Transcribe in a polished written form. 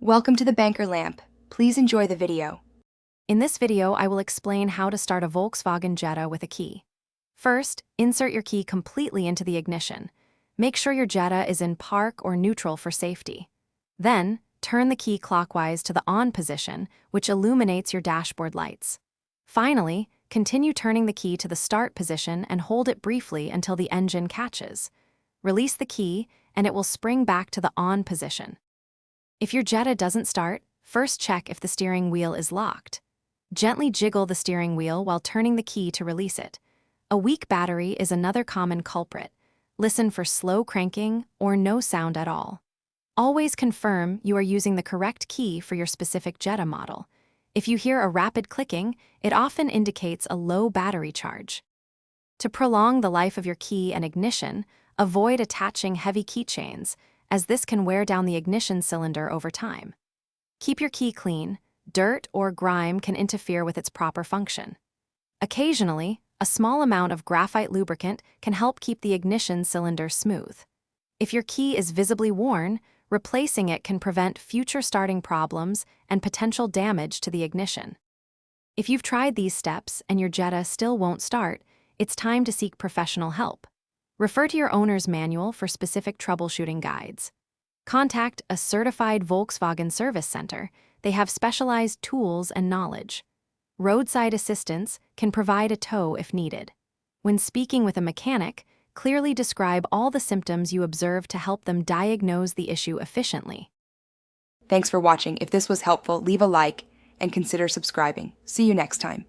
Welcome to the Banker Lamp. Please enjoy the video. In this video, I will explain how to start a Volkswagen Jetta with a key. First, insert your key completely into the ignition. Make sure your Jetta is in park or neutral for safety. Then, turn the key clockwise to the on position, which illuminates your dashboard lights. Finally, continue turning the key to the start position and hold it briefly until the engine catches. Release the key, and it will spring back to the on position. If your Jetta doesn't start, first check if the steering wheel is locked. Gently jiggle the steering wheel while turning the key to release it. A weak battery is another common culprit. Listen for slow cranking or no sound at all. Always confirm you are using the correct key for your specific Jetta model. If you hear a rapid clicking, it often indicates a low battery charge. To prolong the life of your key and ignition, avoid attaching heavy keychains, as this can wear down the ignition cylinder over time. Keep your key clean. Dirt or grime can interfere with its proper function. Occasionally, a small amount of graphite lubricant can help keep the ignition cylinder smooth. If your key is visibly worn, replacing it can prevent future starting problems and potential damage to the ignition. If you've tried these steps and your Jetta still won't start, it's time to seek professional help. Refer to your owner's manual for specific troubleshooting guides. Contact a certified Volkswagen service center. They have specialized tools and knowledge. Roadside assistance can provide a tow if needed. When speaking with a mechanic, clearly describe all the symptoms you observe to help them diagnose the issue efficiently. Thanks for watching. If this was helpful, leave a like and consider subscribing. See you next time.